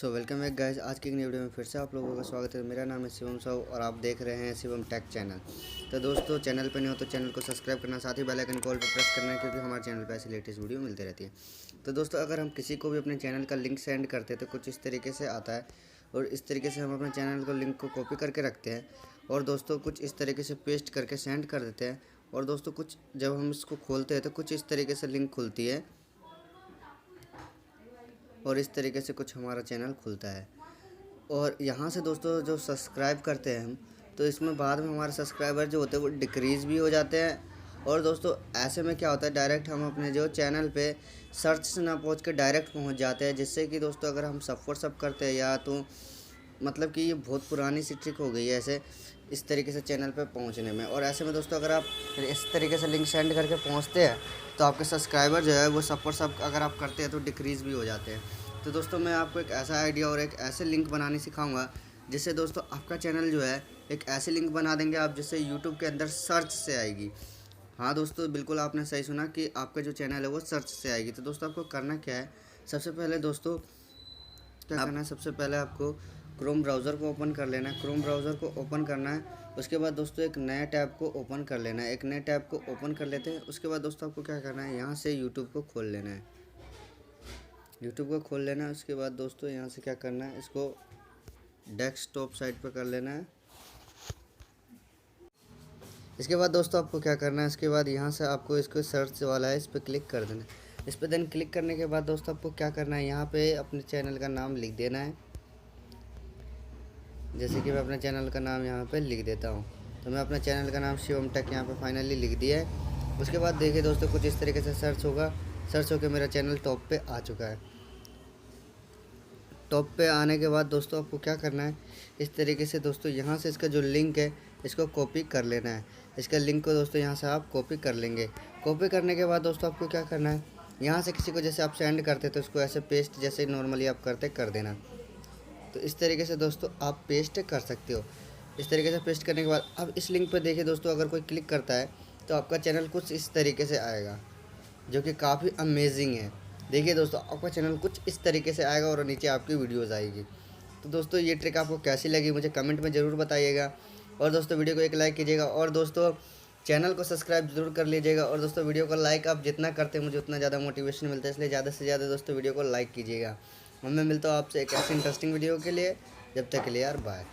Welcome back guys. आज की एक नई वीडियो में फिर से आप लोगों का स्वागत है। मेरा नाम है शिवम साहू और आप देख रहे हैं शिवम टेक चैनल। तो दोस्तों, चैनल पे नहीं हो तो चैनल को सब्सक्राइब करना, साथ ही बेल आइकन कॉल पर प्रेस करना है, क्योंकि हमारे चैनल पे ऐसी लेटेस्ट वीडियो मिलती रहती है। तो दोस्तों, अगर हम किसी को भी अपने चैनल का लिंक सेंड करते हैं तो कुछ इस तरीके से आता है, और इस तरीके से हम अपने चैनल को लिंक को कॉपी करके रखते हैं, और दोस्तों कुछ इस तरीके से पेस्ट करके सेंड कर देते हैं। और दोस्तों, कुछ जब हम इसको खोलते हैं तो कुछ इस तरीके से लिंक खुलती है, और इस तरीके से कुछ हमारा चैनल खुलता है। और यहाँ से दोस्तों जो सब्सक्राइब करते हैं हम, तो इसमें बाद में हमारे सब्सक्राइबर जो होते हैं वो डिक्रीज़ भी हो जाते हैं। और दोस्तों, ऐसे में क्या होता है, डायरेक्ट हम अपने जो चैनल पे सर्च से ना पहुँच के डायरेक्ट पहुँच जाते हैं, जिससे कि दोस्तों अगर हम सब व्हाट्सअप करते हैं या तो मतलब कि ये बहुत पुरानी सी ट्रिक हो गई है ऐसे इस तरीके से चैनल पे पहुंचने में। और ऐसे में दोस्तों अगर आप इस तरीके से लिंक सेंड करके पहुंचते हैं तो आपके सब्सक्राइबर जो है वो सब पर सब अगर आप करते हैं तो डिक्रीज़ भी हो जाते हैं। तो दोस्तों, मैं आपको एक ऐसा आइडिया और एक ऐसे लिंक बनानी सिखाऊंगा जिससे दोस्तों आपका चैनल जो है एक ऐसे लिंक बना देंगे आप, जिससे यूट्यूब के अंदर सर्च से आएगी। हाँ दोस्तों, बिल्कुल आपने सही सुना कि आपका जो चैनल है वो सर्च से आएगी। तो दोस्तों, आपको करना क्या है, सबसे पहले दोस्तों क्या करना है, सबसे पहले आपको क्रोम ब्राउज़र को ओपन कर लेना है। क्रोम ब्राउज़र को ओपन करना है, उसके बाद दोस्तों एक नया टैब को ओपन कर लेना है। एक नए टैब को ओपन कर लेते हैं। उसके बाद दोस्तों आपको क्या करना है, यहाँ से यूट्यूब को खोल लेना है। यूट्यूब को खोल लेना है। उसके बाद दोस्तों यहाँ से क्या करना है, इसको डेस्कटॉप साइड पर कर लेना है। इसके बाद दोस्तों आपको क्या करना है, इसके बाद यहाँ से आपको इसको सर्च वाला है, इस पर क्लिक कर देना है। इस पर देन क्लिक करने के बाद दोस्तों आपको क्या करना है, यहाँ पे अपने चैनल का नाम लिख देना है। जैसे कि मैं अपने चैनल का नाम यहाँ पे लिख देता हूँ, तो मैं अपने चैनल का नाम शिवम टेक यहाँ पे फाइनली लिख दिया है। उसके बाद देखिए दोस्तों, कुछ इस तरीके से सर्च होगा, सर्च होकर मेरा चैनल टॉप पे आ चुका है। टॉप पे आने के बाद दोस्तों आपको क्या करना है, इस तरीके से दोस्तों यहाँ से इसका जो लिंक है इसको कॉपी कर लेना है। इसका लिंक को दोस्तों यहाँ से आप कॉपी कर लेंगे। कॉपी करने के बाद दोस्तों आपको क्या करना है, यहाँ से किसी को जैसे आप सेंड करते तो उसको ऐसे पेस्ट जैसे नॉर्मली आप करते कर देना। तो इस तरीके से दोस्तों आप पेस्ट कर सकते हो। इस तरीके से पेस्ट करने के बाद अब इस लिंक पर देखिए दोस्तों, अगर कोई क्लिक करता है तो आपका चैनल कुछ इस तरीके से आएगा, जो कि काफ़ी अमेजिंग है। देखिए दोस्तों, आपका चैनल कुछ इस तरीके से आएगा और नीचे आपकी वीडियोज़ आएगी। तो दोस्तों, ये ट्रिक आपको कैसी लगी मुझे कमेंट में ज़रूर बताइएगा। और दोस्तों, वीडियो को एक लाइक कीजिएगा, और दोस्तों चैनल को सब्सक्राइब जरूर कर लीजिएगा। और दोस्तों, वीडियो को लाइक आप जितना करते हैं मुझे उतना ज़्यादा मोटिवेशन मिलता है, इसलिए ज़्यादा से ज़्यादा दोस्तों वीडियो को लाइक कीजिएगा। मैं मिलता हूँ आपसे एक ऐसी इंटरेस्टिंग वीडियो के लिए। जब तक के लिए यार, बाय।